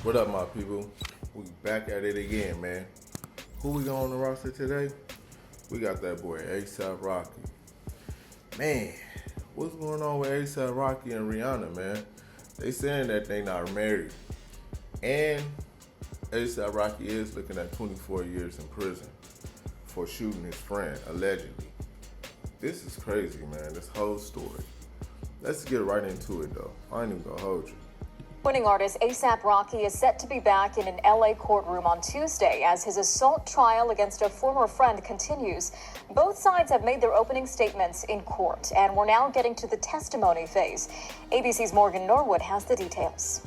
What up, my people? We back at it again, man. Who we got on the roster today? We got that boy A$AP Rocky. Man, what's going on with A$AP Rocky and Rihanna, man? They saying that they not married. And A$AP Rocky is looking at 24 years in prison for shooting his friend, allegedly. This is crazy, man, this whole story. Let's get right into it, though. I ain't even gonna hold you. Winning artist A$AP Rocky is set to be back in an LA courtroom on Tuesday as his assault trial against a former friend continues. Both sides have made their opening statements in court, and we're now getting to the testimony phase. ABC's Morgan Norwood has the details.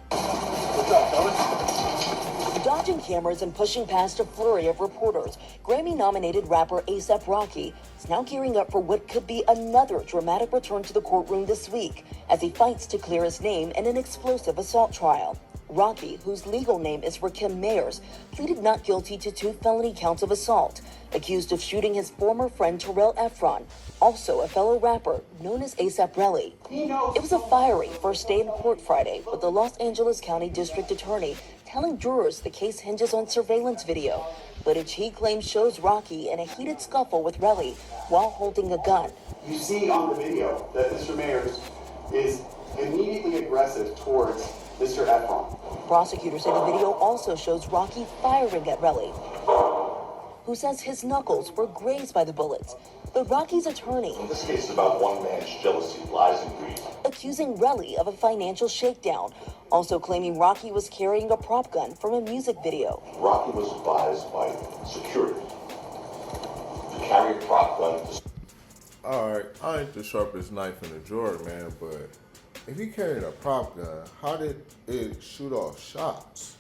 What's up, fellas? Dodging cameras and pushing past a flurry of reporters, Grammy-nominated rapper A$AP Rocky is now gearing up for what could be another dramatic return to the courtroom this week as he fights to clear his name in an explosive assault trial. Rocky, whose legal name is Rakim Mayers, pleaded not guilty to 2 felony counts of assault, accused of shooting his former friend Terrell Efron, also a fellow rapper known as A$AP Rocky. It was a fiery first day in court Friday, with the Los Angeles County District Attorney telling jurors the case hinges on surveillance video, footage he claims shows Rocky in a heated scuffle with Relly while holding a gun. You see on the video that Mr. Mayers is immediately aggressive towards Mr. Efron. Prosecutors say the video also shows Rocky firing at Relly, who says his knuckles were grazed by the bullets. But Rocky's attorney, This case is about one man's jealousy, lies, and greed. accusing Relly of a financial shakedown, also claiming Rocky was carrying a prop gun from a music video. Rocky was advised by security to carry a prop gun. Alright, I ain't the sharpest knife in the drawer, man, but if he carried a prop gun, how did it shoot off shots?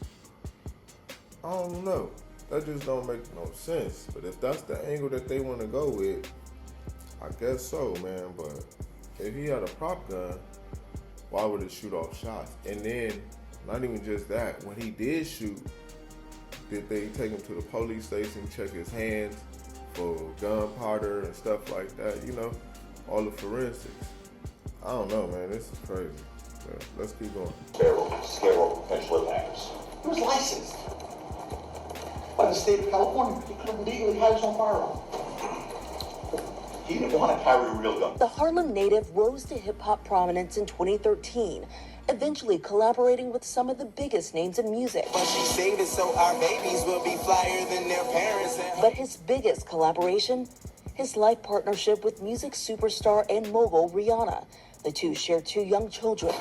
I don't know. That just don't make no sense. But if that's the angle that they want to go with, I guess so, man. But if he had a prop gun, why would it shoot off shots? And then, not even just that, when he did shoot, did they take him to the police station, check his hands for gunpowder and stuff like that? You know, all the forensics. I don't know, man. This is crazy. But let's keep going. Scare off potential attackers. He was licensed by the state of California. He could have legally had his own firearm. He didn't want to carry a real gun. The Harlem native rose to hip-hop prominence in 2013, eventually collaborating with some of the biggest names in music. But she saved it so our babies will be flyer than their parents. But his biggest collaboration? His life partnership with music superstar and mogul Rihanna. The two share 2 young children.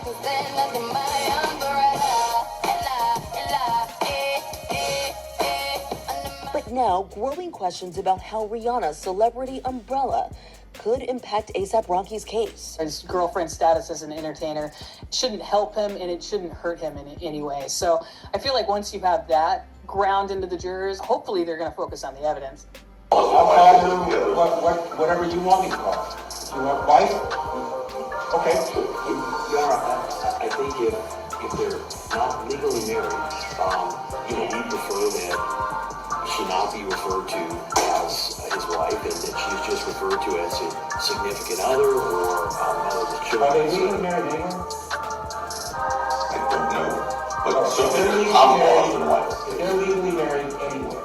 But now, growing questions about how Rihanna's celebrity umbrella could impact A$AP Rocky's case. His girlfriend status as an entertainer shouldn't help him and it shouldn't hurt him in any way. So I feel like once you have that ground into the jurors, hopefully they're going to focus on the evidence. I'll call you whatever you want me to call. You want wife? Okay. I think if they're not legally married, we prefer that she not be referred to as his wife and that she's just referred to as his significant other or mother of the children. Are they legally married anywhere? I don't know. But If certainly they're the legally common law married, even like if they're legally married anywhere.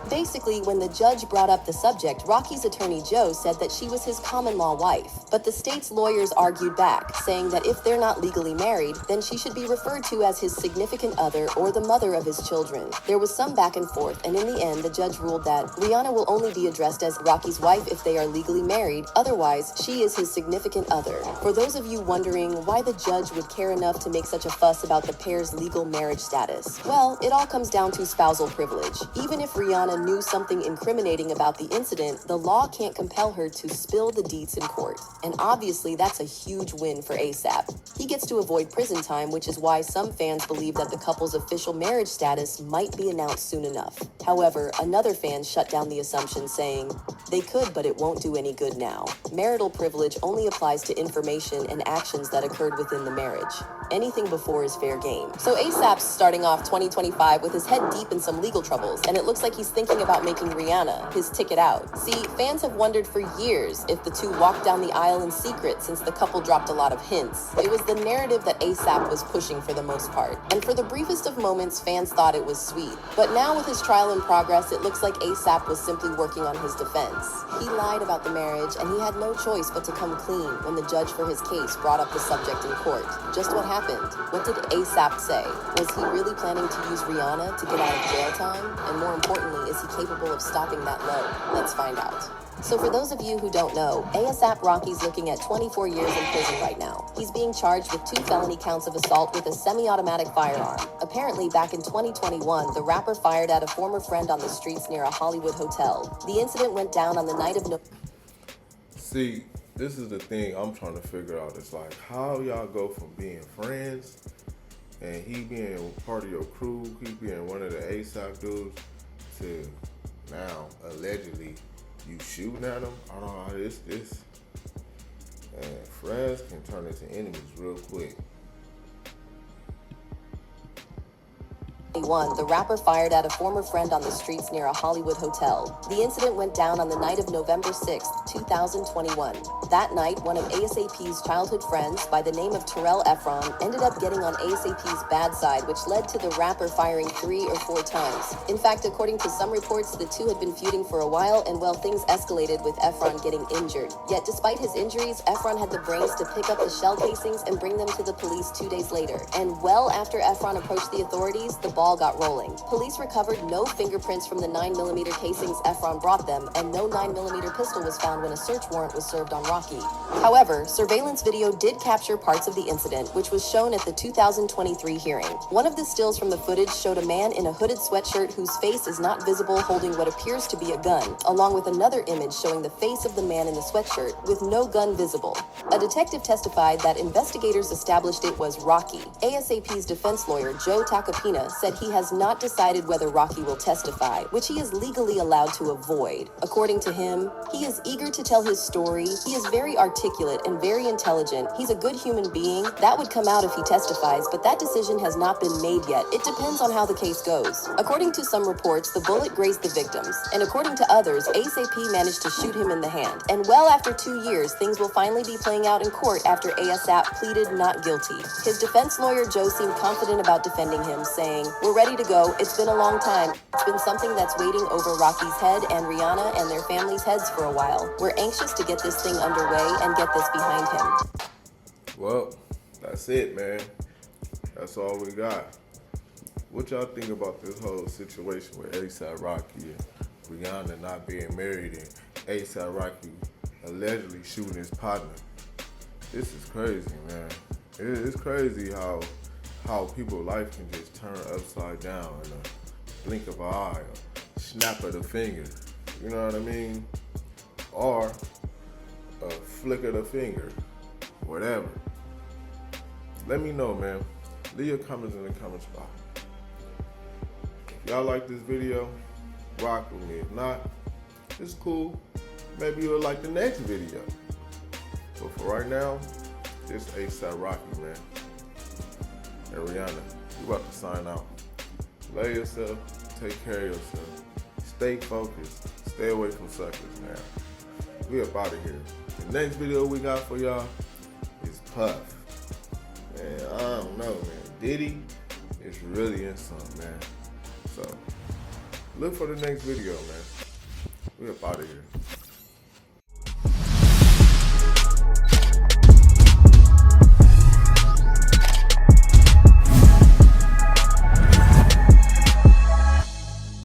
Basically, when the judge brought up the subject, Rocky's attorney Joe said that she was his common-law wife. But the state's lawyers argued back, saying that if they're not legally married, then she should be referred to as his significant other or the mother of his children. There was some back and forth, and in the end, the judge ruled that Rihanna will only be addressed as Rocky's wife if they are legally married. Otherwise, she is his significant other. For those of you wondering why the judge would care enough to make such a fuss about the pair's legal marriage status, well, it all comes down to spousal privilege. Even if Rihanna knew something incriminating about the incident, the law can't compel her to spill the deets in court. And obviously, that's a huge win for A$AP. He gets to avoid prison time, which is why some fans believe that the couple's official marriage status might be announced soon enough. However, another fan shut down the assumption, saying, "They could, but it won't do any good now. Marital privilege only applies to information and actions that occurred within the marriage. Anything before is fair game." So A$AP's starting off 2025 with his head deep in some legal troubles, and it looks like he's thinking about making Rihanna his ticket out. See, fans have wondered for years if the two walked down the aisle in secret since the couple dropped a lot of hints. It was the narrative that ASAP was pushing for the most part. And for the briefest of moments, fans thought it was sweet. But now with his trial in progress, it looks like ASAP was simply working on his defense. He lied about the marriage, and he had no choice but to come clean when the judge for his case brought up the subject in court. Just what happened? What did ASAP say? Was he really planning to use Rihanna to get out of jail time? And more importantly, is he capable of stopping that low? Let's find out. So for those of you who don't know, ASAP Rocky's looking at 24 years in prison right now. He's being charged with 2 felony counts of assault with a semi-automatic firearm. Apparently, back in 2021, the rapper fired at a former friend on the streets near a Hollywood hotel. The incident went down on the night of See, this is the thing I'm trying to figure out. It's like, how y'all go from being friends and he being part of your crew, he being one of the ASAP dudes, to now allegedly you shooting at him? I don't know how this and friends can turn into enemies real quick. The rapper fired at a former friend on the streets near a Hollywood hotel. The incident went down on the night of November 6, 2021. That night, one of ASAP's childhood friends by the name of Terrell Efron ended up getting on ASAP's bad side, which led to the rapper firing 3 or 4 times. In fact, according to some reports, the two had been feuding for a while, and well, things escalated with Efron getting injured. Yet despite his injuries, Efron had the brains to pick up the shell casings and bring them to the police 2 days later. And well after Efron approached the authorities, the ball got rolling. Police recovered no fingerprints from the 9mm casings Efron brought them, and no 9mm pistol was found when a search warrant was served on Rocky. However, surveillance video did capture parts of the incident, which was shown at the 2023 hearing. One of the stills from the footage showed a man in a hooded sweatshirt whose face is not visible holding what appears to be a gun, along with another image showing the face of the man in the sweatshirt with no gun visible. A detective testified that investigators established it was Rocky. ASAP's defense lawyer, Joe Tacopina, said he has not decided whether Rocky will testify, which he is legally allowed to avoid. According to him, he is eager to tell his story. He is very articulate and very intelligent. He's a good human being. That would come out if he testifies, but that decision has not been made yet. It depends on how the case goes. According to some reports, the bullet grazed the victims, and according to others, ASAP managed to shoot him in the hand. And well after 2 years, things will finally be playing out in court after ASAP pleaded not guilty. His defense lawyer Joe seemed confident about defending him, saying, "We're ready to go. It's been a long time. It's been something that's waiting over Rocky's head and Rihanna and their family's heads for a while. We're anxious to get this thing underway and get this behind him." Well, that's it, man. That's all we got. What y'all think about this whole situation with ASAP Rocky and Rihanna not being married and ASAP Rocky allegedly shooting his partner? This is crazy, man. It's crazy how people's life can just turn upside down in a blink of an eye, or snap of the finger. You know what I mean? Or a flick of the finger, whatever. Let me know, man. Leave your comments in the comment spot. If y'all like this video, rock with me. If not, it's cool. Maybe you'll like the next video. But for right now, this ASAP Rocky, man. And Rihanna, you about to sign out. Love yourself, take care of yourself. Stay focused, stay away from suckers, man. We up out of here. The next video we got for y'all is Puff. Man, I don't know, man. Diddy is really in something, man. So, look for the next video, man. We up out of here.